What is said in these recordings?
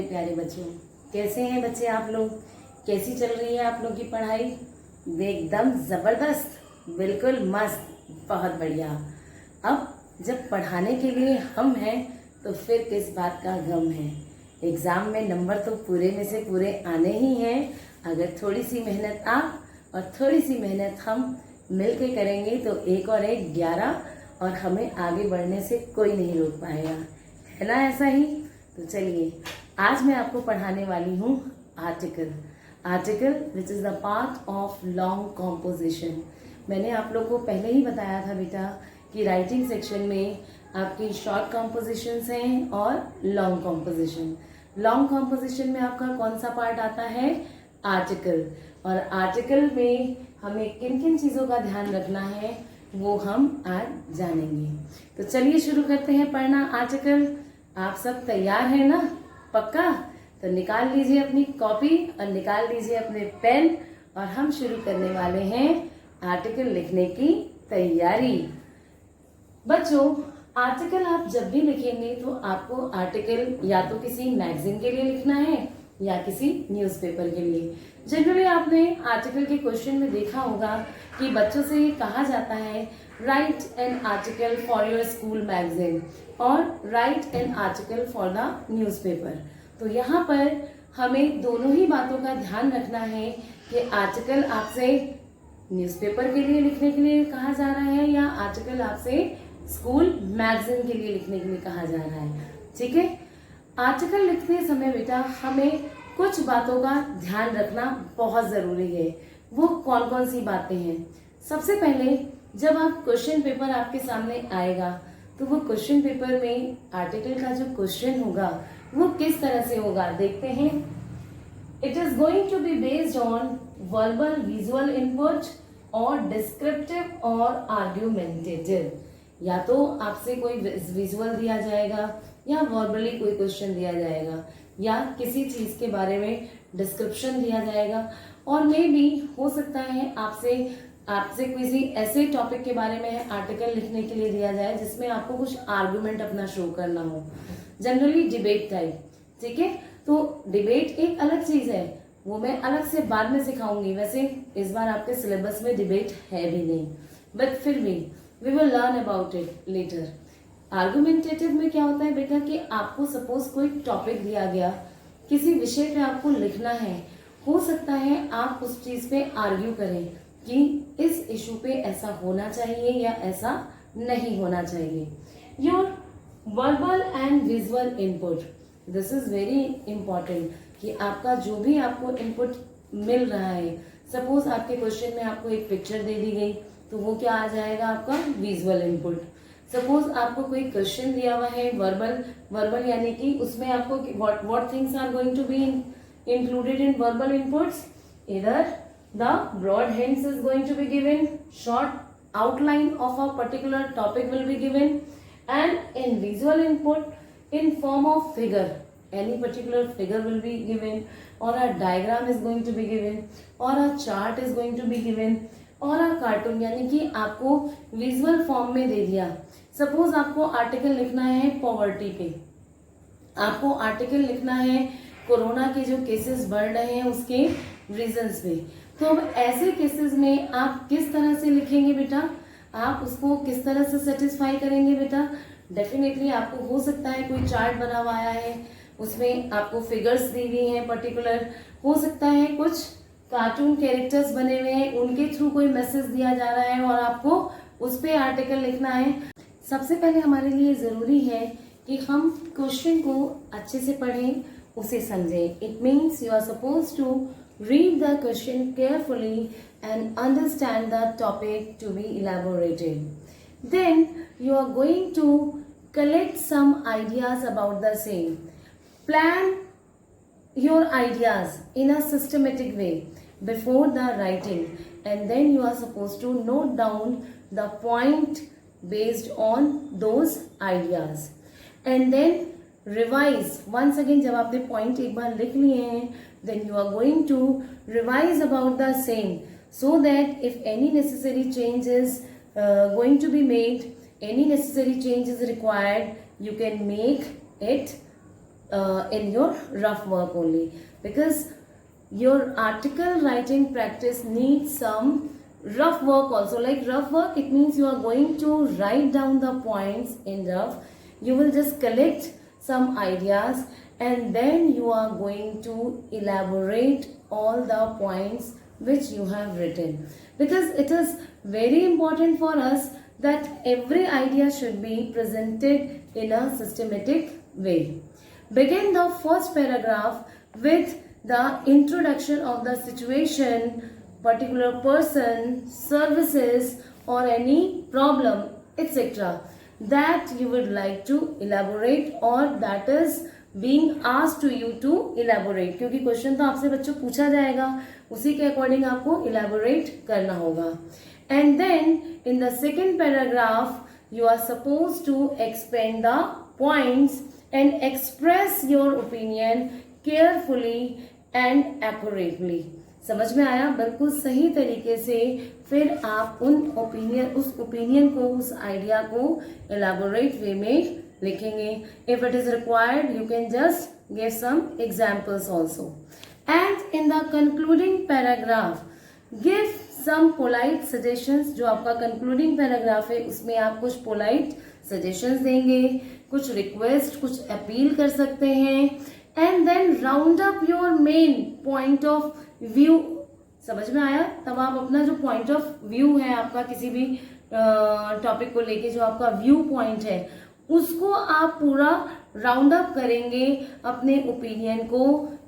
प्यारे बच्चों, कैसे हैं बच्चे आप लोग? कैसी चल रही है आप लोग की पढ़ाई? एकदम जबरदस्त, बिल्कुल मस्त, बहुत बढ़िया। अब जब पढ़ाने के लिए हम हैं तो फिर किस बात का गम है। एग्जाम में नंबर तो पूरे में से पूरे आने ही हैं। अगर थोड़ी सी मेहनत आप और थोड़ी सी मेहनत हम मिल के करेंगे तो 1 और 1 11 और हमें आगे बढ़ने से कोई नहीं रोक पाएगा, है ना? ऐसा ही तो चलिए, आज मैं आपको पढ़ाने वाली हूँ article which is the part of long composition. मैंने आप लोग को पहले ही बताया था बेटा कि राइटिंग सेक्शन में आपकी शॉर्ट कॉम्पोजिशंस हैं और लॉन्ग कॉम्पोजिशन। लॉन्ग कॉम्पोजिशन में आपका कौन सा पार्ट आता है? आर्टिकल। और आर्टिकल में हमें किन किन चीज़ों का ध्यान रखना है वो हम आज जानेंगे। तो चलिए शुरू करते हैं पढ़ना आर्टिकल। आप सब तैयार हैं ना? पक्का? तो निकाल लीजिए अपनी कॉपी और निकाल लीजिए अपने पेन और हम शुरू करने वाले हैं आर्टिकल लिखने की तैयारी। बच्चों, आर्टिकल आप जब भी लिखेंगे तो आपको आर्टिकल या तो किसी मैगजीन के लिए लिखना है या किसी न्यूज़पेपर के लिए। जनरली आपने आर्टिकल के क्वेश्चन में देखा होगा कि बच्चों से ये कहा जाता है write an article for your school magazine और write an article for the newspaper. तो यहाँ पर हमें दोनों ही बातों का ध्यान रखना है कि आर्टिकल आपसे न्यूज़पेपर के लिए लिखने के लिए कहा जा रहा है या आर्टिकल आपसे स्कूल मैगजीन के लिए लिखने के लिए कहा जा रहा है। ठीक है, आर्टिकल लिखते समय बेटा हमें कुछ बातों का ध्यान रखना बहुत जरूरी है। वो कौन कौन सी बातें हैं? सबसे पहले जब आप क्वेश्चन पेपर आपके सामने आएगा तो वो क्वेश्चन पेपर में आर्टिकल का जो क्वेश्चन होगा वो किस तरह से होगा, देखते हैं। It is going to be based on verbal visual input और डिस्क्रिप्टिव और आर्ग्यूमेंटेटिव। या तो आपसे कोई विजुअल दिया जाएगा या वर्बली कोई क्वेश्चन दिया जाएगा या किसी चीज के बारे में डिस्क्रिप्शन दिया जाएगा और मे भी हो सकता है आपसे किसी ऐसे टॉपिक के बारे में आर्टिकल लिखने के लिए दिया जाए जिसमें आपको कुछ आर्गुमेंट अपना शो करना हो, जनरली डिबेट टाइप। ठीक है, तो डिबेट एक अलग चीज है, वो मैं अलग से बाद में सिखाऊंगी। वैसे इस बार आपके सिलेबस में डिबेट है भी नहीं, बट फिर भी we will learn about it later. Argumentative में क्या होता है बेटा कि आपको सपोज कोई टॉपिक दिया गया, किसी विषय पे आपको लिखना है, हो सकता है आप उस चीज पे आर्ग्यू करें कि इस इशू पे ऐसा होना चाहिए या ऐसा नहीं होना चाहिए। Your verbal and visual input, this is very important कि आपका जो भी आपको इनपुट मिल रहा है, सपोज आपके क्वेश्चन में आपको एक पिक्चर दे दी गई तो वो क्या आ जाएगा? आपका विजुअल इनपुट। सपोज आपको कोई क्वेश्चन दिया हुआ है वर्बल यानी कि उसमें आपको what things are going to be included in verbal inputs. इधर the broad hints is going to be given, short outline of a particular topic will be given, and in visual input in form of figure, any particular figure will be given or a diagram is going to be given or a chart is going to be given और a cartoon, यानी कि आपको visual form में दे दिया। Suppose आपको article लिखना है poverty पे, आपको आर्टिकल लिखना है कोरोना के जो केसेस बढ़ रहे हैं उसके रीजंस पे। तो अब ऐसे केसेस में आप किस तरह से लिखेंगे बेटा? आप उसको किस तरह से सेटिस्फाई करेंगे बेटा? डेफिनेटली आपको हो सकता है कोई चार्ट बना हुआ आया है, उसमें आपको फिगर्स दी हुई हैं पर्टिकुलर, हो सकता है कुछ कार्टून कैरेक्टर्स बने हुए हैं, उनके थ्रू कोई मैसेज दिया जा रहा है और आपको उस पर आर्टिकल लिखना है। सबसे पहले हमारे लिए जरूरी है कि हम क्वेश्चन को अच्छे से पढ़ें, उसे समझें। It means you are suppose to read the question carefully and understand the topic to be elaborated. Then you are going to collect some ideas about the same. Plan your ideas in a systematic way before the writing, and then you are supposed to note down the point based on those ideas. And then revise once again। जब आपने point एक बार लिख लिए हैं then you are going to revise about the same so that if any necessary change is going to be made, any necessary change is required, you can make it in your rough work only, because your article writing practice needs some rough work also. Like rough work, it means you are going to write down the points in rough. You will just collect some ideas and then you are going to elaborate all the points which you have written, because it is very important for us that every idea should be presented in a systematic way. Begin the first paragraph with the introduction of the situation, particular person, services or any problem, etc. that you would like to elaborate or that is being asked to you to elaborate. क्योंकि question तो आपसे बच्चों पूछा जाएगा, उसी के according आपको elaborate करना होगा. And then in the second paragraph you are supposed to expand the points and express your opinion carefully and accurately. समझ में आया? बिल्कुल सही तरीके से फिर आप उस ओपिनियन को, उस आइडिया को एलाबोरेट वे में लिखेंगे. If it is required you can just give some examples also. And in the concluding paragraph give some polite suggestions. जो आपका कंक्लूडिंग पैराग्राफ है उसमें आप कुछ पोलाइट सजेशंस देंगे, कुछ रिक्वेस्ट, कुछ अपील कर सकते हैं. And then round up your main point of view. समझ में आया? तब आप अपना जो पॉइंट ऑफ व्यू है आपका किसी भी टॉपिक को लेके, जो आपका व्यू पॉइंट है उसको आप पूरा राउंड अप करेंगे अपने ओपिनियन को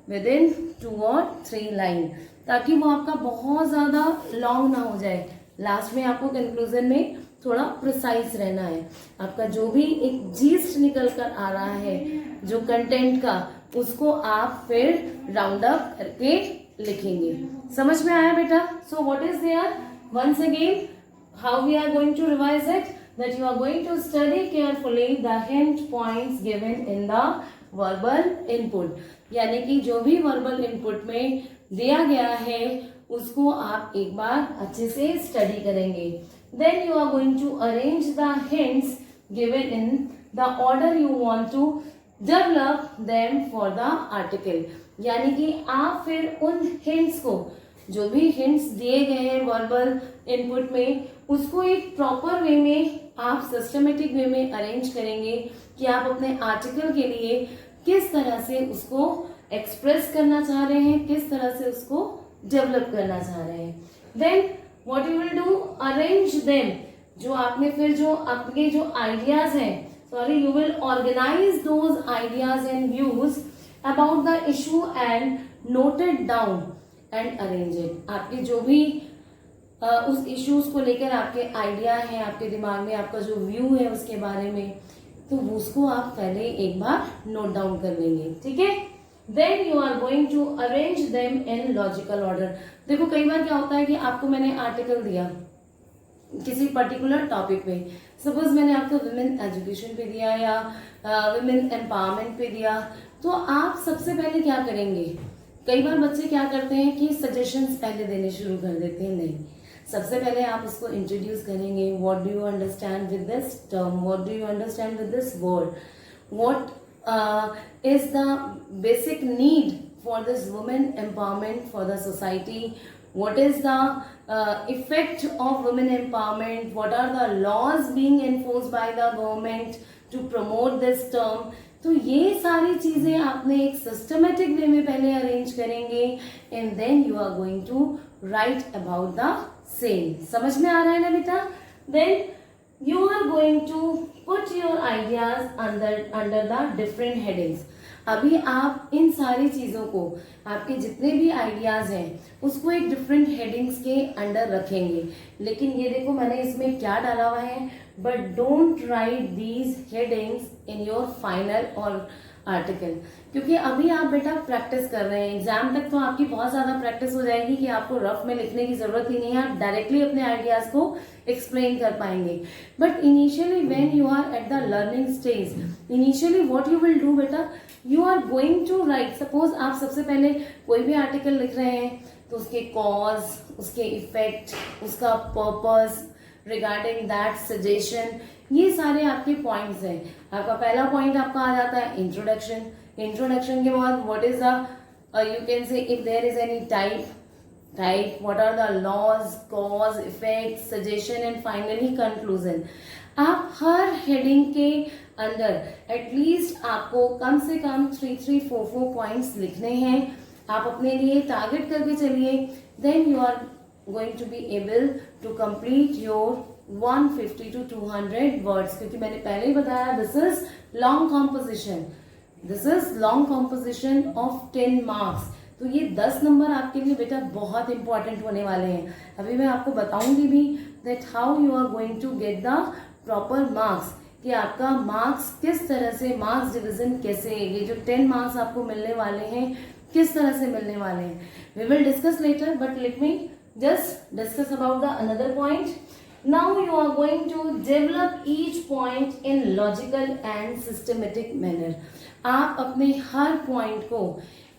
विद इन 2 or 3 लाइन, ताकि वो आपका बहुत ज्यादा लॉन्ग ना हो जाए. लास्ट में आपको कंक्लूजन में थोड़ा प्रिसाइज रहना है. आपका जो भी एक जीस्ट निकल कर आ रहा है जो कंटेंट का, उसको आप फिर राउंड अप करके लिखेंगे. समझ में आया बेटा? So what is there? Once again how we are going to revise it, that you are going to study carefully the hint points given in the verbal input. यानी कि जो भी verbal input में दिया गया है उसको आप एक बार अच्छे से स्टडी करेंगे. Then you are going to arrange the hints given in the order you want to develop them for the article. यानी कि आप फिर उन hints को, जो भी hints दिए गए हैं वर्बल इनपुट में, उसको एक प्रॉपर वे में आप सिस्टमेटिक वे में अरेंज करेंगे कि आप अपने आर्टिकल के लिए किस तरह से उसको एक्सप्रेस करना चाह रहे हैं, किस तरह से उसको डेवलप करना चाह रहे हैं. Then what you will do, arrange them. जो आपने फिर जो आपके जो आइडियाज हैं, you will organise those ideas and views about the issue and note it down and arrange it. आपके जो भी उस इश्यूज को लेकर आपके आइडिया है, आपके दिमाग में आपका जो व्यू है उसके बारे में, तो उसको आप पहले एक बार नोट डाउन कर लेंगे. ठीक है? Then you are going to arrange them in logical order. देखो कई बार क्या होता है कि आपको मैंने आर्टिकल दिया किसी पर्टिकुलर टॉपिक पे, सपोज मैंने आपको वुमेन एजुकेशन पे दिया या वुमेन एम्पावरमेंट पे दिया, तो आप सबसे पहले क्या करेंगे? कई बार बच्चे क्या करते हैं कि सजेशंस पहले देने शुरू कर देते हैं. नहीं, सबसे पहले आप उसको इंट्रोड्यूस करेंगे. What do you understand with this term, what do you understand with this word, what is the basic need for this women empowerment for the society, what is the effect of women empowerment, what are the laws being enforced by the government to promote this term. तो ये सारी चीजें आपने एक systematic way में पहले arrange करेंगे and then you are going to write about the same. समझ में आ रहा है ना बेटा? Then you are going to put your ideas under the different headings. अभी आप इन सारी चीजों को, आपके जितने भी आइडियाज हैं उसको एक डिफरेंट हेडिंग्स के अंडर रखेंगे. लेकिन ये देखो मैंने इसमें क्या डाला हुआ है, but don't write these headings in your final और आर्टिकल. क्योंकि अभी आप बेटा प्रैक्टिस कर रहे हैं. एग्जाम तक तो आपकी बहुत ज्यादा प्रैक्टिस हो जाएगी कि आपको रफ में लिखने की जरूरत ही नहीं है, आप डायरेक्टली अपने आइडियाज को एक्सप्लेन कर पाएंगे. But initially when you are at the learning stage, initially what you will do बेटा, you are going to write. Suppose आप सबसे पहले कोई भी आर्टिकल लिख रहे हैं तो उसके कॉज, उसके इफेक्ट, उसका पर्पस, रिगार्डिंग दैट सजेशन, ये सारे आपके पॉइंट्स हैं। आपका पहला पॉइंट आपका आ जाता है इंट्रोडक्शन। इंट्रोडक्शन के बाद what is the you can say if there is any type what are the laws, cause, effect, suggestion and finally conclusion. आप हर हेडिंग के अंदर एटलीस्ट आपको कम से कम 3-4 पॉइंट्स लिखने हैं। आप अपने लिए टारगेट करके चलिए, then you are going to be able to complete your 150 to 200 words. क्योंकि मैंने पहले ही बताया this is long composition, this is long composition of 10 marks. तो ये 10 नंबर आपके लिए बेटा बहुत इंपॉर्टेंट होने वाले हैं। अभी मैं आपको बताऊंगी भी that how you are going to get the proper marks, कि आपका मार्क्स किस तरह से, मार्क्स डिवीजन कैसे, ये जो 10 मार्क्स आपको मिलने वाले हैं किस तरह से मिलने वाले हैं। We will discuss later, but let me just discuss about the another point. Now you are going to develop each point in logical and systematic manner. आप अपने हर पॉइंट को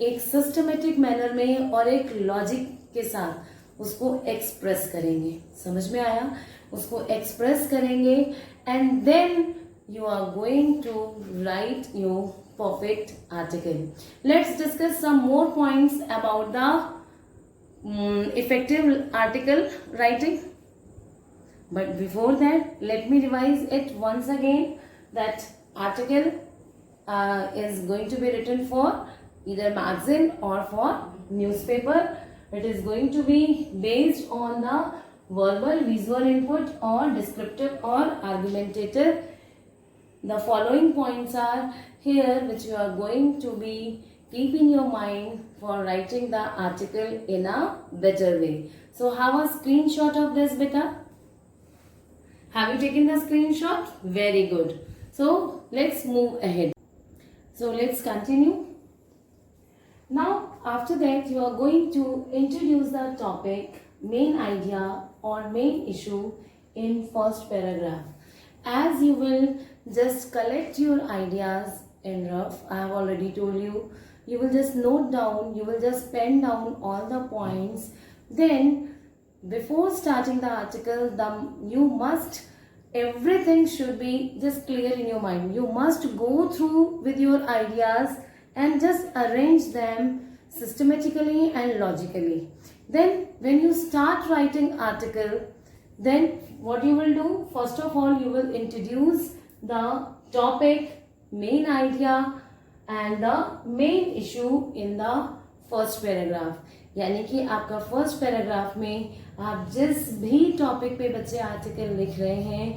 एक सिस्टमेटिक मैनर में और एक लॉजिक के साथ उसको एक्सप्रेस करेंगे। समझ में आया? उसको एक्सप्रेस करेंगे and then you are going to write your perfect article. Let's discuss some more points about the effective article writing, but before that let me revise it once again that article is going to be written for either magazine or for newspaper. It is going to be based on the verbal, visual input or descriptive or argumentative. The following points are here which you are going to be keep in your mind for writing the article in a better way. So have a screenshot of this beta. Have you taken the screenshot? Very good. So let's move ahead. So let's continue. Now after that you are going to introduce the topic, main idea or main issue in first paragraph. As you will just collect your ideas in rough, I have already told you, you will just note down, you will just pen down all the points. Then before starting the article, you must, everything should be just clear in your mind. You must go through with your ideas and just arrange them systematically and logically. Then when you start writing article, then what you will do, first of all you will introduce the topic, main idea and the main issue in the first paragraph। यानी कि आपका first paragraph में आप जिस भी topic पे बच्चे article लिख रहे हैं,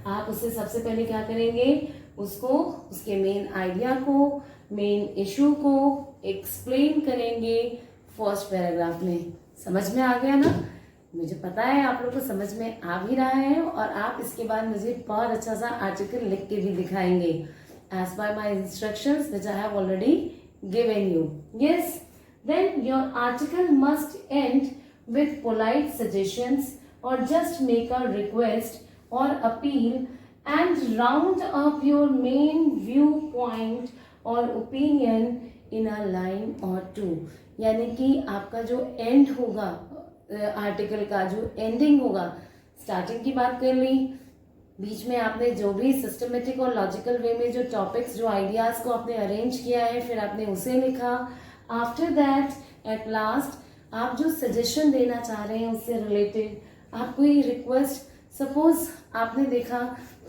आप उससे सबसे पहले क्या करेंगे, उसको, उसके मेन आइडिया को, मेन इशू को एक्सप्लेन करेंगे फर्स्ट पैराग्राफ में। समझ में आ गया ना? मुझे पता है आप लोग को समझ में आ भी रहा है और आप इसके बाद मुझे बहुत अच्छा सा आर्टिकल लिख के भी दिखाएंगे as per my instructions which I have already given you. Yes, then your article must end with polite suggestions or just make a request or appeal and round up your main viewpoint or opinion in a line or two. यानी कि आपका जो and होगा article का, जो ending होगा, starting की बात कर ली, बीच में आपने जो भी सिस्टमेटिक और लॉजिकल वे में जो टॉपिक्स, जो आइडियाज को आपने अरेंज किया है, फिर आपने उसे लिखा। आफ्टर दैट एट लास्ट आप जो सजेशन देना चाह रहे हैं उससे रिलेटेड, आप कोई रिक्वेस्ट, सपोज आपने देखा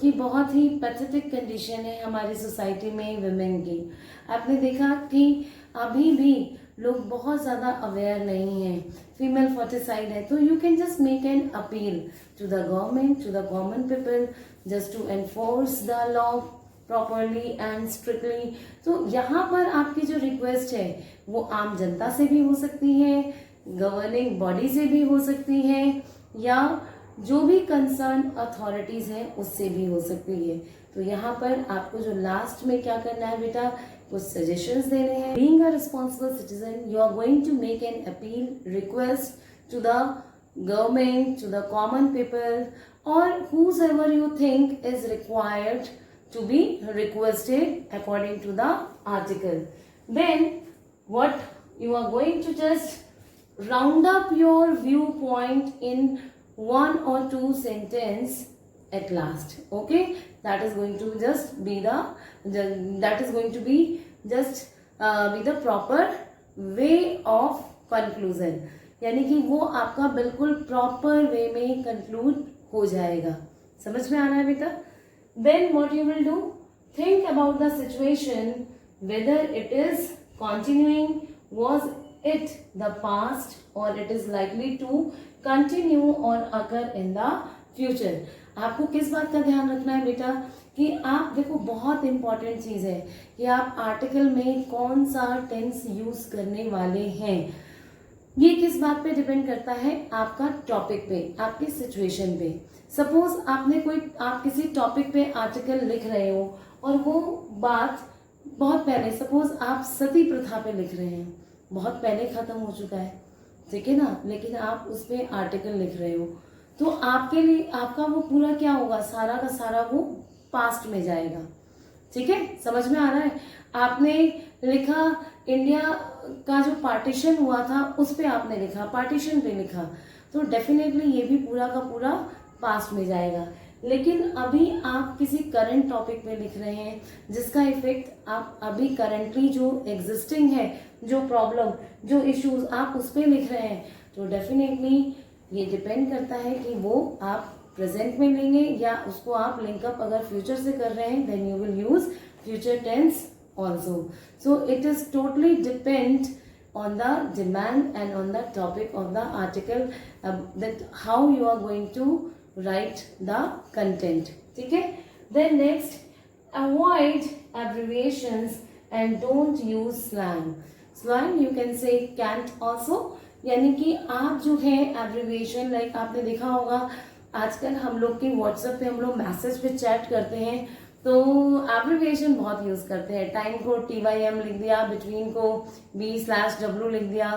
कि बहुत ही पैथेटिक कंडीशन है हमारी सोसाइटी में वुमेन की, आपने देखा कि अभी भी लोग बहुत ज़्यादा अवेयर नहीं हैं, फीमेल फर्टिसाइड है, तो you can just make an appeal to the government, to the common people, just to enforce the law properly and strictly. तो यहाँ पर आपकी जो रिक्वेस्ट है वो आम जनता से भी हो सकती है, गवर्निंग बॉडी से भी हो सकती है, या जो भी कंसर्न अथॉरिटीज हैं उससे भी हो सकती है। तो यहाँ पर आपको जो लास्ट में क्या करना है बेटा, कुछ सजेशंस देने हैं। Being a responsible citizen you are going to make an appeal, request to the government, to the common people और whosoever you think is required to be requested according to the article. Then what you are going to just round up your viewpoint in 1 or 2 sentences at last. Okay, that is going to just be that is going to be just be the proper way of conclusion. यानी कि वो आपका बिल्कुल proper way में conclude हो जाएगा. समझ में आ रहा है बेटा? Then what you will do? Think about the situation, whether it is continuing, was it the past, or it is likely to continue or occur in the future. आपको किस बात का ध्यान रखना है बेटा कि आप देखो, बहुत इंपॉर्टेंट चीज है कि आप आर्टिकल में कौन सा टेंस यूज करने वाले हैं. ये किस बात पे डिपेंड करता है? आपका टॉपिक पे, आपकी सिचुएशन पे. सपोज आप किसी टॉपिक पे आर्टिकल लिख रहे हो और वो बात बहुत पहले, सपोज आप सती प्रथा पे लिख रहे हैं, बहुत पहले खत्म हो चुका है, ठीक है ना, लेकिन आप उस पे आर्टिकल लिख रहे हो, तो आपके लिए आपका वो पूरा क्या होगा, सारा का सारा वो पास्ट में जाएगा. ठीक है, समझ में आ रहा है? आपने लिखा इंडिया का जो पार्टीशन हुआ था उस पे आपने लिखा, पार्टीशन पे लिखा, तो डेफिनेटली ये भी पूरा का पूरा पास्ट में जाएगा. लेकिन अभी आप किसी करंट टॉपिक पे लिख रहे हैं जिसका इफेक्ट आप अभी करंटली जो एग्जिस्टिंग है, जो प्रॉब्लम, जो इश्यूज आप उस पे लिख रहे हैं, तो डेफिनेटली ये डिपेंड करता है कि वो आप प्रेजेंट में लेंगे या उसको आप लिंकअप अगर फ्यूचर से कर रहे हैं, then you will use future tense also. So it is totally depend on the demand and on the topic of the article, that how you are going to write the content. ठीक है? Then next, avoid abbreviations and don't use slang. Slang you can say can't also. यानी कि आप जो है abbreviation, like आपने देखा होगा आजकल हम लोग के व्हाट्सएप पे हम लोग मैसेज पे चैट करते हैं तो एब्रिविएशन बहुत यूज करते हैं. टाइम को TYM लिख दिया, बिटवीन को B/W लिख दिया,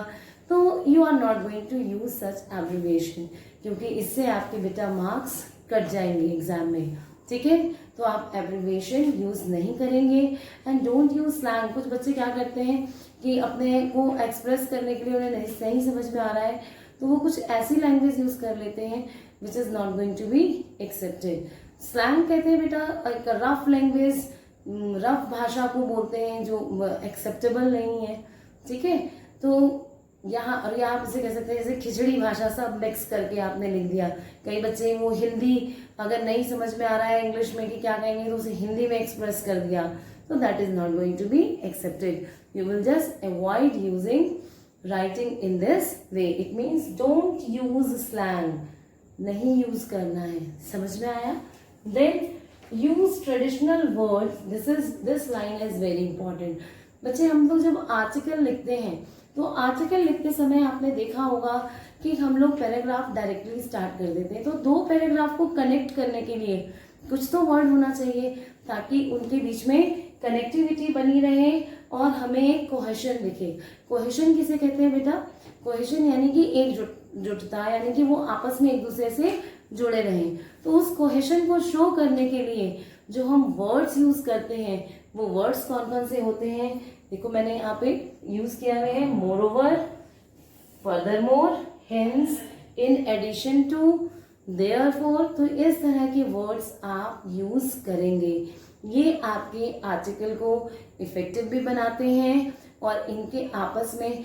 तो you are not going to use such abbreviation, क्योंकि इससे आपके बेटा मार्क्स कट जाएंगे एग्जाम में. ठीक है, तो आप एब्रिविएशन यूज नहीं करेंगे. And don't use slang. कुछ बच्चे क्या करते हैं कि अपने को एक्सप्रेस करने के लिए उन्हें नहीं समझ में आ रहा है तो वो कुछ ऐसी लैंग्वेज यूज कर लेते हैं which is not going to be accepted. Slang कहते हैं बेटा एक रफ लैंग्वेज, रफ भाषा को बोलते हैं जो एक्सेप्टेबल नहीं है. ठीक है, तो यहाँ और आप इसे कह सकते हैं जैसे खिचड़ी भाषा, सब मिक्स करके आपने लिख दिया. कई बच्चे वो हिंदी अगर नहीं समझ में आ रहा है इंग्लिश में कि क्या कहेंगे तो उसे हिंदी में एक्सप्रेस कर दिया, तो that is not going to be accepted. You will just avoid using writing in this way. It means don't use slang, नहीं यूज करना है. समझ में आया? Then use traditional words. This line is very important. बच्चे हम लोग जब आर्टिकल लिखते हैं तो आर्टिकल लिखते समय आपने देखा होगा कि हम लोग पैराग्राफ डायरेक्टली स्टार्ट कर देते हैं. तो दो पैराग्राफ को कनेक्ट करने के लिए कुछ तो वर्ड होना चाहिए ताकि उनके बीच में कनेक्टिविटी बनी रहे और हमें कोहेशन दिखे. कोहेशन किसे कहते हैं बेटा? कोहेशन यानी कि एकजुटता, यानी कि वो आपस में एक दूसरे से जुड़े रहें. तो उस कोहेशन को शो करने के लिए जो हम वर्ड्स यूज करते हैं वो वर्ड्स कौन कौन से होते हैं? देखो मैंने यहाँ पे यूज किया हुआ है moreover, furthermore, hence, in addition to, therefore. तो इस तरह के वर्ड्स आप यूज करेंगे. ये आपके आर्टिकल को इफेक्टिव भी बनाते हैं और इनके आपस में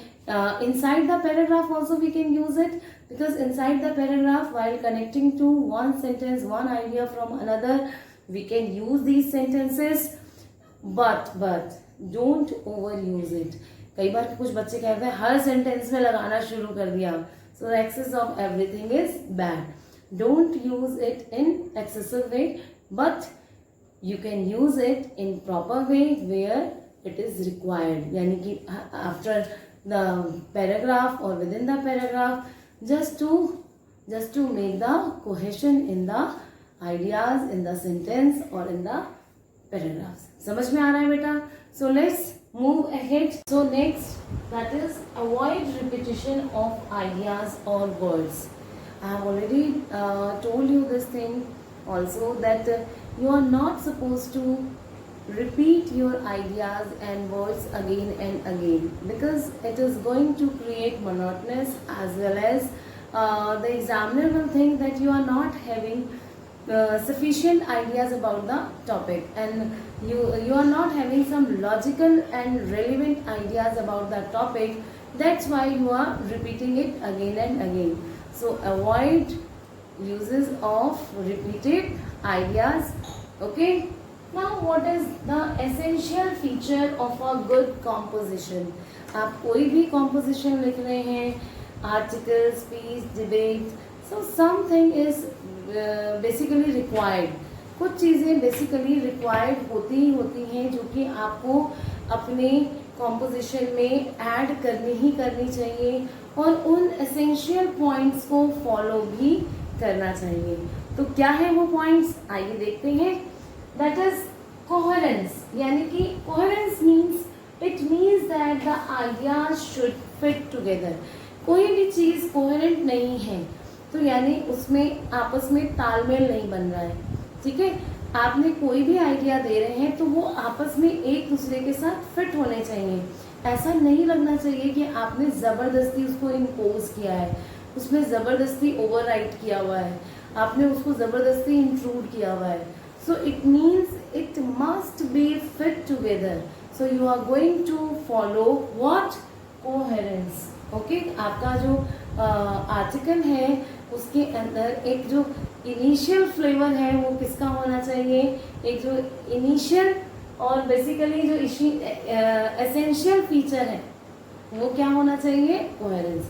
inside the paragraph also we can use it, because inside the paragraph while connecting to one sentence, one idea from another, we can use these sentences, but don't overuse it. कई बार कुछ बच्चे कहते हैं हर सेंटेंस में लगाना शुरू कर दिया, so the excess of everything is bad. Don't use it in excessive way, but you can use it in proper way where it is required. यानी कि after the paragraph or within the paragraph, just to make the cohesion in the ideas in the sentence or in the paragraphs. समझ में आ रहा है बेटा? So let's move ahead. So next, that is avoid repetition of ideas or words. I have already told you this thing also, that you are not supposed to repeat your ideas and words again and again, because it is going to create monotonous, as well as the examiner will think that you are not having sufficient ideas about the topic, and you are not having some logical and relevant ideas about the topic. That's why you are repeating it again and again. So avoid uses of repeated ideas. Okay, now what is the essential feature of a good composition? आप कोई भी composition लिख रहे हैं, article, speech, debate, so something is basically required. कुछ चीज़ें basically required होती ही होती हैं जो कि आपको अपने कॉम्पोजिशन में ऐड करनी ही करनी चाहिए, और उन एसेंशियल पॉइंट्स को फॉलो भी करना चाहिए. तो क्या है वो पॉइंट्स, आइए देखते हैं. दैट इज कोहेरेंस, यानी कि coherence means it means that the ideas should fit together. कोई भी चीज़ कोहेरेंट नहीं है तो यानी उसमें आपस में तालमेल नहीं बन रहा है. ठीक है, आपने कोई भी आइडिया दे रहे हैं तो वो आपस में एक दूसरे के साथ फिट होने चाहिए. ऐसा नहीं लगना चाहिए कि आपने ज़बरदस्ती उसको इम्पोज किया है, उसमें ज़बरदस्ती ओवरराइड किया हुआ है, आपने उसको ज़बरदस्ती इंट्रूड किया हुआ है. So it means it must be fit together. So you are going to follow what, coherence. Okay, आपका जो आर्टिकल है उसके अंदर एक जो इनिशियल फ्लेवर है वो किसका होना चाहिए, एक जो इनिशियल और बेसिकली जो एसेंशियल फीचर है वो क्या होना चाहिए, कोहेरेंस.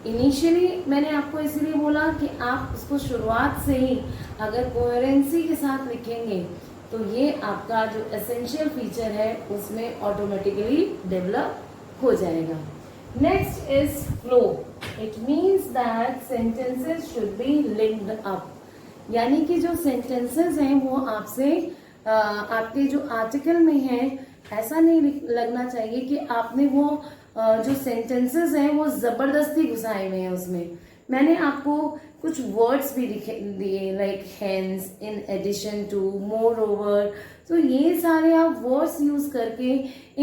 इनिशियली मैंने आपको इसीलिए बोला कि आप उसको शुरुआत से ही अगर कोहेरेंसी के साथ लिखेंगे तो ये आपका जो एसेंशियल फीचर है उसमें ऑटोमेटिकली डेवलप हो जाएगा. Next is flow. It means that sentences should be linked up, यानी कि जो सेंटेंसेस हैं वो आपसे आपके जो आर्टिकल में है ऐसा नहीं लगना चाहिए कि आपने वो जो सेंटेंसेस हैं वो जबरदस्ती घुसाए हुए हैं उसमें. मैंने आपको कुछ वर्ड्स भी दिए like hence, in addition to, moreover. तो ये सारे आप वर्ड्स यूज करके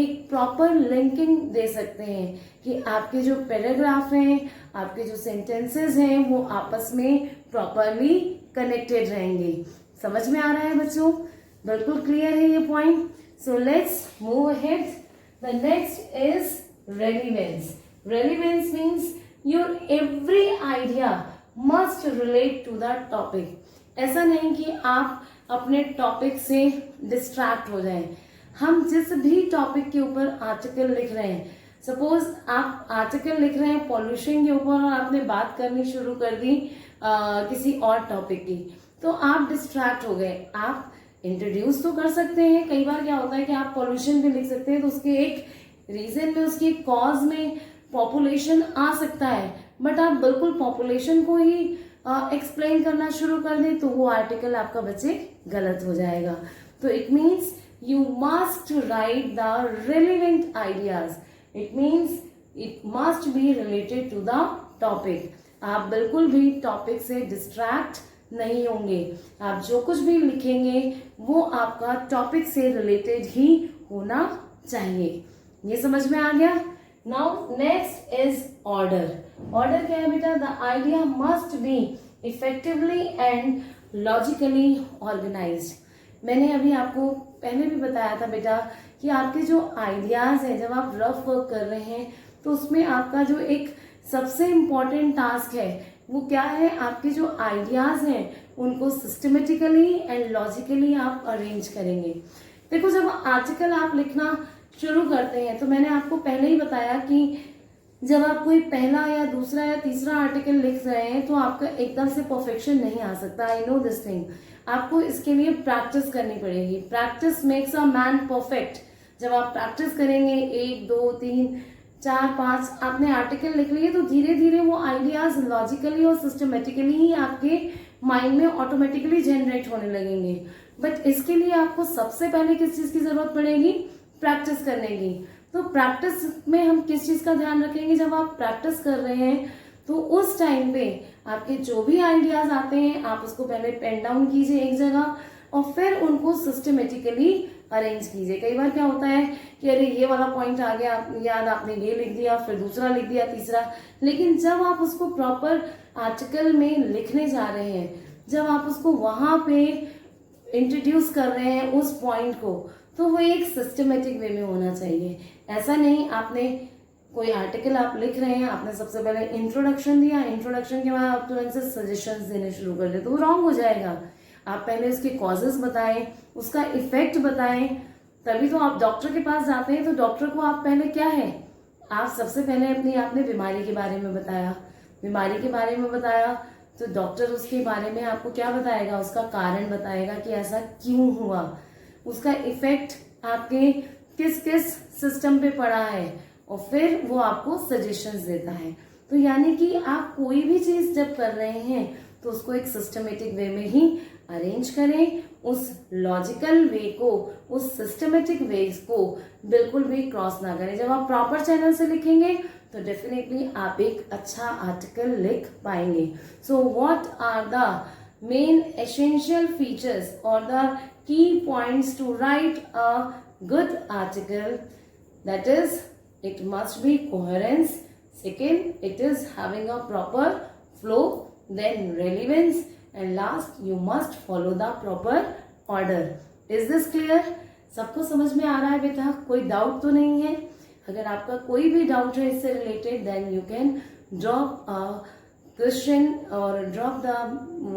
एक प्रॉपर लिंकिंग दे सकते हैं कि आपके जो पैराग्राफ हैं, आपके जो सेंटेंसेस हैं वो आपस में प्रॉपरली कनेक्टेड रहेंगे. समझ में आ रहा है बच्चों, बिल्कुल क्लियर है ये point. So let's move ahead. The next is relevance. Relevance means your every idea must relate to the topic. ऐसा नहीं कि आप अपने टॉपिक से डिस्ट्रैक्ट हो जाएं. हम जिस भी टॉपिक के ऊपर आर्टिकल लिख रहे हैं, सपोज आप आर्टिकल लिख रहे हैं पॉल्यूशन के ऊपर और आपने बात करनी शुरू कर दी किसी और टॉपिक की, तो आप डिस्ट्रैक्ट हो गए. आप इंट्रोड्यूस तो कर सकते हैं, कई बार क्या होता है कि आप पॉल्यूशन भी लिख सकते हैं तो उसके एक रीजन में, उसकी कॉज में पॉपुलेशन आ सकता है, बट आप बिल्कुल पॉपुलेशन को ही एक्सप्लेन करना शुरू कर दें तो वो आर्टिकल आपका बच्चे गलत हो जाएगा. तो it means you must write the relevant ideas. It means it must be related to the topic. आप बिल्कुल भी टॉपिक से डिस्ट्रैक्ट नहीं होंगे. आप जो कुछ भी लिखेंगे वो आपका टॉपिक से रिलेटेड ही होना चाहिए. ये समझ में आ गया. Now next is order. Order क्या है बेटा, the idea must be effectively and logically organised. मैंने अभी आपको पहले भी बताया था बेटा कि आपके जो आइडियाज हैं, जब आप रफ वर्क कर रहे हैं तो उसमें आपका जो एक सबसे इम्पॉर्टेंट टास्क है वो क्या है, आपके जो आइडियाज हैं उनको सिस्टमेटिकली एंड लॉजिकली आप अरेंज करेंगे. देखो, जब आर्टिकल आप लिखना शुरू करते हैं तो मैंने आपको पहले ही बताया कि जब आप कोई पहला या दूसरा या तीसरा आर्टिकल लिख रहे हैं तो आपका एकदम से परफेक्शन नहीं आ सकता. I know this thing. आपको इसके लिए प्रैक्टिस करनी पड़ेगी. Practice makes a man perfect. जब आप प्रैक्टिस करेंगे 1, 2, 3, 4, 5 आपने आर्टिकल लिख लिए तो धीरे धीरे वो आइडियाज लॉजिकली और सिस्टमेटिकली ही आपके माइंड में ऑटोमेटिकली जनरेट होने लगेंगे. बट इसके लिए आपको सबसे पहले किस चीज की जरूरत पड़ेगी, प्रैक्टिस करने की. तो प्रैक्टिस में हम किस चीज का ध्यान रखेंगे, जब आप प्रैक्टिस कर रहे हैं तो उस टाइम पे आपके जो भी आइडियाज आते हैं आप उसको पहले पेन डाउन कीजिए एक जगह और फिर उनको सिस्टमेटिकली अरेंज कीजिए. कई बार क्या होता है कि अरे ये वाला पॉइंट आ गया याद, आपने ये लिख दिया, फिर दूसरा लिख दिया, तीसरा. लेकिन जब आप उसको प्रॉपर आर्टिकल में लिखने जा रहे हैं, जब आप उसको वहां पे इंट्रोड्यूस कर रहे हैं उस पॉइंट को, तो वो एक सिस्टमेटिक वे में होना चाहिए। ऐसा नहीं आपने कोई आर्टिकल आप लिख रहे हैं, आपने सबसे पहले इंट्रोडक्शन दिया, इंट्रोडक्शन के बाद आप तुरंत से सजेशंस देने शुरू कर दे, तो वो रॉन्ग हो जाएगा। आप पहले उसके कॉजेस बताएं, उसका इफेक्ट बताएं, तभी तो आप डॉक्टर के पास जाते हैं। तो डॉक्टर को आप पहले क्या है, आप सबसे पहले अपनी आपने बीमारी के बारे में बताया, बीमारी के बारे में बताया तो डॉक्टर उसके बारे में आपको क्या बताएगा, उसका कारण बताएगा कि ऐसा क्यों हुआ, उसका इफेक्ट आपके किस किस सिस्टम पे पड़ा है, और फिर वो आपको सजेशंस देता है। तो यानी कि आप कोई भी चीज जब कर रहे हैं तो उसको एक सिस्टमेटिक वे में ही अरेंज करें, उस लॉजिकल वे को, उस सिस्टमेटिक वे को बिल्कुल भी क्रॉस ना करें। जब आप प्रॉपर चैनल से लिखेंगे तो डेफिनेटली आप एक अच्छा आर्टिकल लिख पाएंगे। So what are the main essential features और the key points to write a good article? That is, it must be coherence. Second, it is having a proper flow. Then relevance, and last you must follow the proper order. Is this clear? सबको समझ में आ रहा है बेटा? कोई doubt तो नहीं है? अगर आपका कोई भी डाउट है इससे related, then you can drop a question or drop the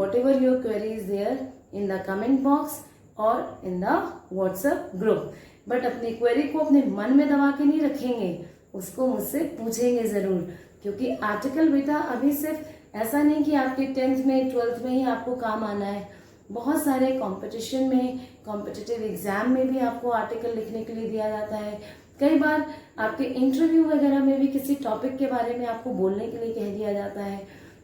whatever your query is there in the comment box or in the WhatsApp group. But अपनी क्वेरी को अपने मन में दबा के नहीं रखेंगे, उसको मुझसे पूछेंगे जरूर। क्योंकि आर्टिकल बेटा अभी सिर्फ ऐसा नहीं कि आपके 10th में 12th में ही आपको काम आना है, बहुत सारे कंपटीशन में, कॉम्पिटिटिव एग्जाम में भी आपको आर्टिकल लिखने के लिए दिया जाता है। कई बार आपके इंटरव्यू वगैरह में भी किसी टॉपिक के बारे में आपको बोलने के लिए कह दिया जाता है।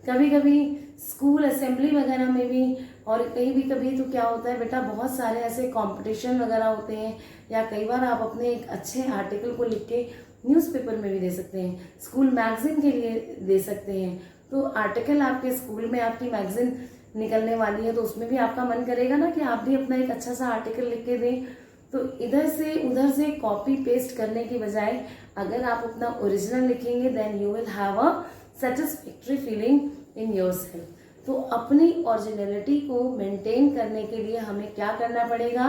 कभी कभी स्कूल असेंबली वगैरह में भी, और कहीं भी कभी तो क्या होता है बेटा, बहुत सारे ऐसे कंपटीशन वगैरह होते हैं, या कई बार आप अपने एक अच्छे आर्टिकल को लिख के न्यूज़पेपर में भी दे सकते हैं, स्कूल मैगजीन के लिए दे सकते हैं। तो आर्टिकल आपके स्कूल में आपकी मैगजीन निकलने वाली है, तो उसमें भी आपका मन करेगा ना कि आप भी अपना एक अच्छा सा आर्टिकल लिख के दें। तो इधर से उधर से कॉपी पेस्ट करने की बजाय अगर आप अपना ओरिजिनल लिखेंगे, then you will have a satisfactory feeling in yourself. तो अपनी ओरिजिनलिटी को मेंटेन करने के लिए हमें क्या करना पड़ेगा,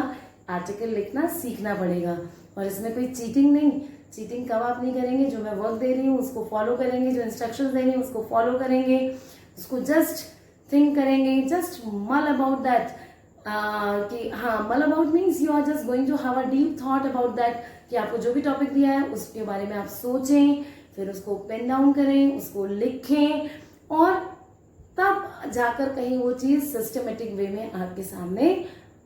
आर्टिकल लिखना सीखना पड़ेगा। और इसमें कोई चीटिंग नहीं, चीटिंग कब आप नहीं करेंगे, जो मैं वर्क दे रही हूँ उसको फॉलो करेंगे, जो इंस्ट्रक्शंस दे रही हूँ उसको फॉलो करेंगे, उसको जस्ट थिंक करेंगे, जस्ट मल अबाउट दैट, कि हाँ, mull about means you are just going to have a deep thought about that, कि आपको जो भी टॉपिक दिया है उसके बारे में आप सोचें, फिर उसको पेन डाउन करें, उसको लिखें, और तब जाकर कहीं वो चीज सिस्टमेटिक वे में आपके सामने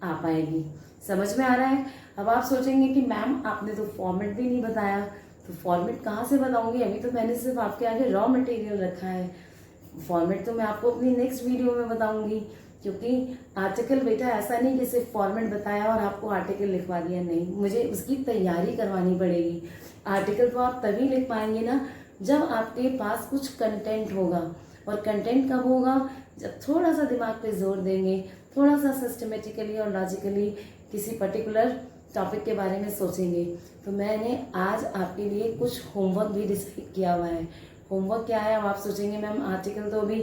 आ पाएगी। समझ में आ रहा है? अब आप सोचेंगे कि मैम आपने तो फॉर्मेट भी नहीं बताया, तो फॉर्मेट कहाँ से बताऊंगी, अभी तो मैंने सिर्फ आपके आगे रॉ मटेरियल रखा है, फॉर्मेट तो मैं आपको अपनी नेक्स्ट वीडियो में बताऊंगी। क्योंकि आर्टिकल बेटा ऐसा नहीं कि सिर्फ फॉर्मेट बताया और आपको आर्टिकल लिखवा दिया, नहीं, मुझे उसकी तैयारी करवानी पड़ेगी। आर्टिकल तो आप तभी लिख पाएंगे ना जब आपके पास कुछ कंटेंट होगा, और कंटेंट कब होगा, जब थोड़ा सा दिमाग पे जोर देंगे, थोड़ा सा सिस्टमेटिकली और लॉजिकली किसी पर्टिकुलर टॉपिक के बारे में सोचेंगे। तो मैंने आज आपके लिए कुछ होमवर्क भी डिसाइड किया हुआ है। होमवर्क क्या है? अब आप सोचेंगे मैम आर्टिकल तो अभी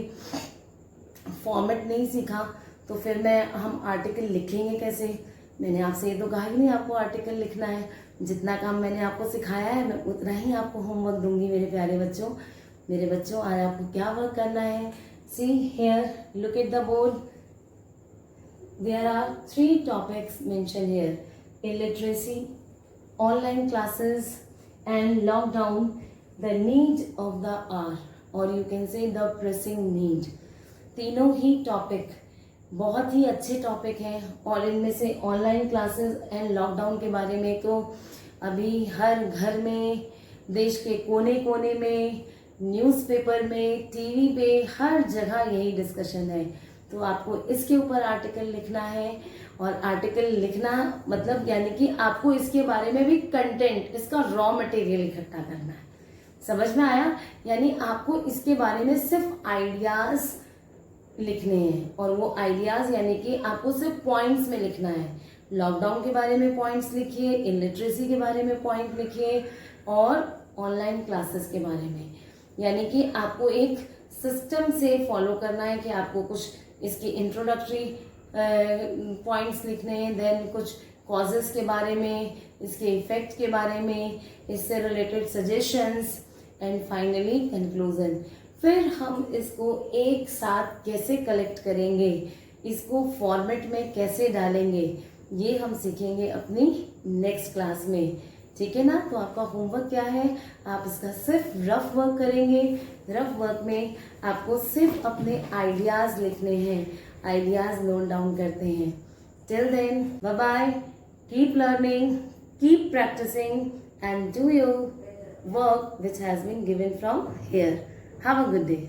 फॉर्मेट नहीं सीखा, तो फिर हम आर्टिकल लिखेंगे कैसे? मैंने आपसे ये तो कहा ही नहीं आपको आर्टिकल लिखना है। जितना काम मैंने आपको सिखाया है मैं उतना ही आपको होमवर्क दूंगी मेरे प्यारे बच्चों। मेरे बच्चों, आज आपको क्या वर्क करना है? See here, look at the board. There are 3 topics mentioned here: illiteracy, online classes, and lockdown, the need of the hour, or you can say the pressing need. तीनों ही टॉपिक बहुत ही अच्छे टॉपिक हैं, और इनमें से online classes and lockdown के बारे में तो अभी हर घर में, देश के कोने कोने में, न्यूज़पेपर में, टीवी पे, हर जगह यही डिस्कशन है। तो आपको इसके ऊपर आर्टिकल लिखना है, और आर्टिकल लिखना मतलब यानी कि आपको इसके बारे में भी कंटेंट, इसका रॉ मटेरियल इकट्ठा करना है। समझ में आया? यानी आपको इसके बारे में सिर्फ आइडियाज लिखने हैं, और वो आइडियाज यानी कि आपको सिर्फ पॉइंट्स में लिखना है। लॉकडाउन के बारे में पॉइंट्स लिखिए, इलिटरेसी के बारे में पॉइंट लिखिए, और ऑनलाइन क्लासेस के बारे में। यानी कि आपको एक सिस्टम से फॉलो करना है कि आपको कुछ इसके इंट्रोडक्टरी पॉइंट्स लिखने हैं, देन कुछ कॉजेस के बारे में, इसके इफेक्ट के बारे में, इससे related suggestions and finally conclusion. फिर हम इसको एक साथ कैसे कलेक्ट करेंगे, इसको फॉर्मेट में कैसे डालेंगे, ये हम सीखेंगे अपनी नेक्स्ट क्लास में, ठीक है ना। तो आपका होमवर्क क्या है, आप इसका सिर्फ रफ वर्क करेंगे। रफ वर्क में आपको सिर्फ अपने आइडियाज लिखने हैं, आइडियाज नोट डाउन करते हैं। Till then bye bye, keep learning, keep practising and do your work which has been given from here. Have a good day.